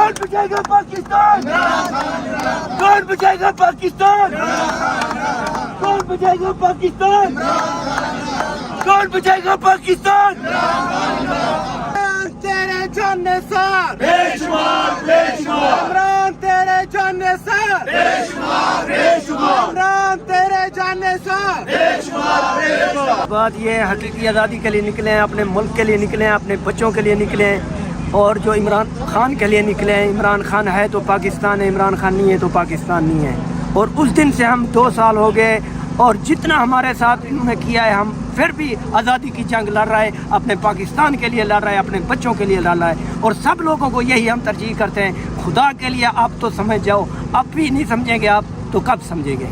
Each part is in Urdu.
کون بچائے گا پاکستان؟ کون بچائے گا پاکستان؟ کون بچائے گا پاکستان؟ کون بچائے گا پاکستان؟ تیرے جان نثار بے شمار عمران، تیرے جان نثار بے شمار عمران، تیرے جان نثار بے شمار بات یہ حقیقی آزادی کے لیے نکلے ہیں، اپنے ملک کے لیے نکلے ہیں، اپنے بچوں کے لیے نکلے ہیں، اور جو عمران خان کے لیے نکلے ہیں. عمران خان ہے تو پاکستان ہے، عمران خان نہیں ہے تو پاکستان نہیں ہے. اور اس دن سے ہم 2 سال ہو گئے، اور جتنا ہمارے ساتھ انہوں نے کیا ہے ہم پھر بھی آزادی کی جنگ لڑ رہے ہیں، اپنے پاکستان کے لیے لڑ رہے ہیں، اپنے بچوں کے لیے لڑ رہے ہیں. اور سب لوگوں کو یہی ہم ترجیح کرتے ہیں، خدا کے لیے آپ تو سمجھ جاؤ، اب بھی نہیں سمجھیں گے آپ تو کب سمجھیں گے.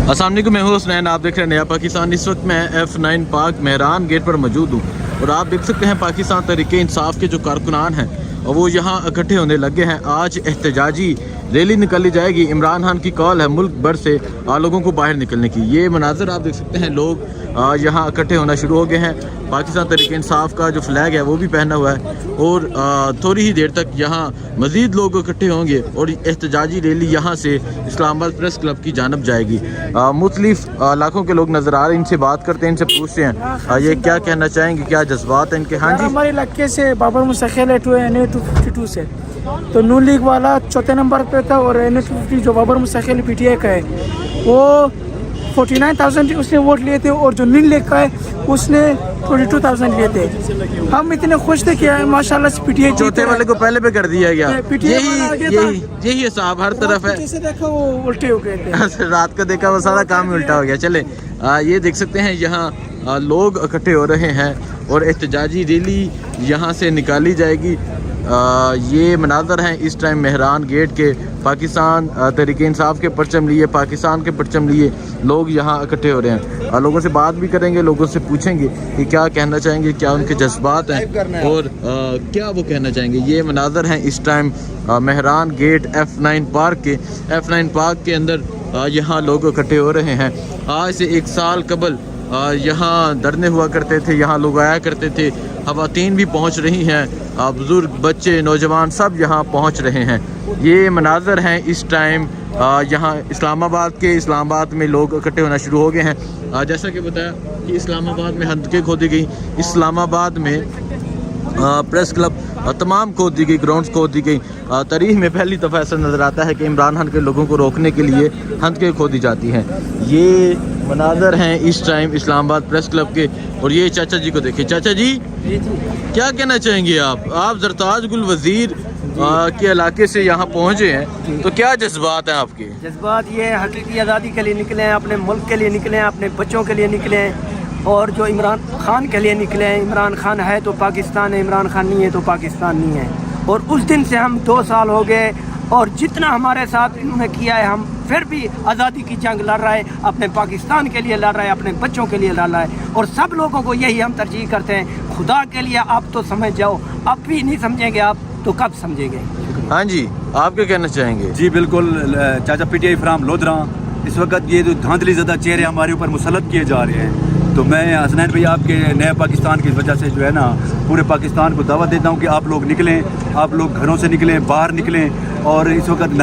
السلام علیکم، میں ہوں حسنین، آپ دیکھ رہے ہیں نیا پاکستان. اس وقت میں F9 پارک مہران گیٹ پر موجود ہوں، اور آپ دیکھ سکتے ہیں پاکستان تحریک انصاف کے جو کارکنان ہیں اور وہ یہاں اکٹھے ہونے لگے ہیں. آج احتجاجی ریلی نکالی جائے گی. عمران خان کی کال ہے ملک بھر سے لوگوں کو باہر نکلنے کی. یہ مناظر آپ دیکھ سکتے ہیں، لوگ یہاں اکٹھے ہونا شروع ہو گئے ہیں. پاکستان تحریک انصاف کا جو فلیگ ہے وہ بھی پہنا ہوا ہے، اور تھوڑی ہی دیر تک یہاں مزید لوگ اکٹھے ہوں گے، اور احتجاجی ریلی یہاں سے اسلام آباد پریس کلب کی جانب جائے گی. مختلف علاقوں کے لوگ نظر آ رہے ہیں، ان سے بات کرتے ہیں، ان سے پوچھتے ہیں یہ کیا کہنا چاہیں گے، کیا جذبات ہیں ان کے. ہاں جی، ہمارے علاقے سے بابر مستقل ہے 252 سے، تو نون لیگ والا 4تھے نمبر پہ تھا، اور NA250 جو بابر مستقل PTI کا ہے وہ 49,000 اس نے ووٹ لیے تھے، اور جو نون لیگ کا ہے اس نے 22,000 لیے تھے. ہم اتنے خوش تھے کہ ماشاءاللہ سے PTI چوتھے والے کو پہلے پہ کر دیا گیا. یہی حساب ہر طرف ہے. جیسے دیکھا وہ الٹے ہو گئے تھے، رات کا دیکھا وہ سارا کام الٹا ہو گیا. چلے یہ دیکھ سکتے ہیں یہاں لوگ اکٹھے ہو رہے ہیں، اور احتجاجی ریلی یہاں سے نکالی جائے گی. یہ مناظر ہیں اس ٹائم مہران گیٹ کے. پاکستان تحریک انصاف کے پرچم لیے، پاکستان کے پرچم لیے لوگ یہاں اکٹھے ہو رہے ہیں. لوگوں سے بات بھی کریں گے، لوگوں سے پوچھیں گے کہ کیا کہنا چاہیں گے، کیا ان کے جذبات ہیں، اور کیا وہ کہنا چاہیں گے. یہ مناظر ہیں اس time Mehran gate F9 park کے. F9 پارک کے اندر یہاں لوگ اکٹھے ہو رہے ہیں. آج سے 1 سال قبل یہاں دھرنے ہوا کرتے تھے، یہاں لوگ آیا کرتے تھے. خواتین بھی پہنچ رہی ہیں، بزرگ، بچے، نوجوان سب یہاں پہنچ رہے ہیں. یہ مناظر ہیں اس ٹائم یہاں اسلام آباد کے. اسلام آباد میں لوگ اکٹھے ہونا شروع ہو گئے ہیں. جیسا کہ بتایا کہ اسلام آباد میں خندقیں کھودی گئی، اسلام آباد میں پریس کلب تمام کھود دی گئی، گراؤنڈز کھود دی گئی. تاریخ میں پہلی دفعہ ایسا نظر آتا ہے کہ عمران خان کے لوگوں کو روکنے کے لیے خندقیں کھودی جاتی ہیں. یہ مناظر ہیں اس ٹائم اسلام آباد پریس کلب کے. اور یہ چاچا جی کو دیکھیں. چاچا جی کیا کہنا چاہیں گے آپ زرتاج گل وزیر کے علاقے سے یہاں پہنچے ہیں، تو کیا جذبات ہیں آپ کے؟ جذبات یہ حقیقی آزادی کے لیے نکلے ہیں، اپنے ملک کے لیے نکلے ہیں، اپنے بچوں کے لیے نکلے ہیں، اور جو عمران خان کے لیے نکلے ہیں. عمران خان ہے تو پاکستان ہے، عمران خان نہیں ہے تو پاکستان نہیں ہے. اور اس دن سے ہم 2 سال ہو گئے، اور جتنا ہمارے ساتھ انہوں نے کیا ہے ہم پھر بھی آزادی کی جنگ لڑ رہے ہیں، اپنے پاکستان کے لیے لڑ رہے ہیں، اپنے بچوں کے لیے لڑ رہے ہیں. اور سب لوگوں کو یہی ہم ترجیح کرتے ہیں، خدا کے لیے آپ تو سمجھ جاؤ، اب بھی نہیں سمجھیں گے آپ تو کب سمجھیں گے. ہاں جی، آپ کیا کہنا چاہیں گے؟ جی بالکل، چاچا PTI فرام لودھراں. اس وقت یہ جو دھاندلی زدہ چہرے ہمارے اوپر مسلط کیے جا رہے ہیں، تو میں حسنین بھائی آپ کے نئے پاکستان کی وجہ سے جو ہے نا پورے پاکستان کو دعوت دیتا ہوں کہ آپ لوگ نکلیں، آپ لوگ گھروں سے نکلیں، باہر نکلیں، اور اس وقت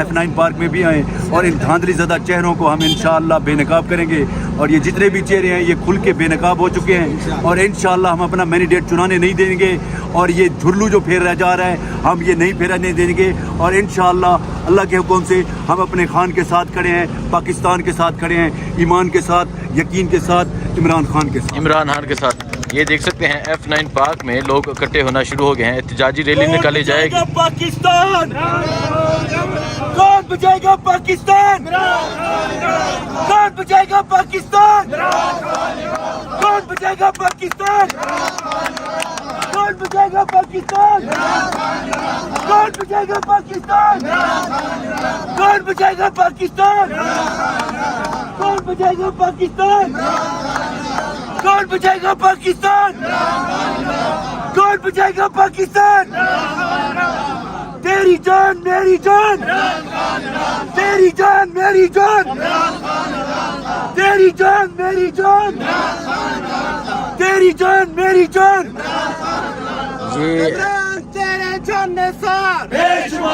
F9 پارک میں بھی آئیں، اور ان دھاندلی زدہ چہروں کو ہم انشاءاللہ بے نقاب کریں گے. اور یہ جتنے بھی چہرے ہیں یہ کھل کے بے نقاب ہو چکے ہیں، اور انشاءاللہ ہم اپنا مینڈیٹ چنانے نہیں دیں گے. اور یہ جھرلو جو پھیر رہ جا رہا ہے ہم یہ نہیں پھیرنے دیں گے. اور انشاءاللہ اللہ کے حکم سے ہم اپنے خان کے ساتھ کھڑے ہیں، پاکستان کے ساتھ کھڑے ہیں، ایمان کے ساتھ، یقین کے ساتھ، عمران خان کے ساتھ. عمران خان کے ساتھ. یہ دیکھ سکتے ہیں F9 پارک میں لوگ اکٹھے ہونا شروع ہو گئے ہیں. احتجاجی ریلی نکالی جائے گی. پاکستان کون بچائے گا پاکستان؟ کون بچائے گا پاکستان؟ کون بچائے گا پاکستان؟ کون بچائے گا پاکستان؟ کون بچائے گا پاکستان؟ کون بچائے گا پاکستان؟ کون بچائے گا پاکستان؟ کون بچائے گا پاکستان؟ کون بچائے گا پاکستان؟ تیری جان میری جان، تیری جان میری جان، تیری جان میری جان، تیری جان میری جان. یہ تیرے جان نثار بے شمار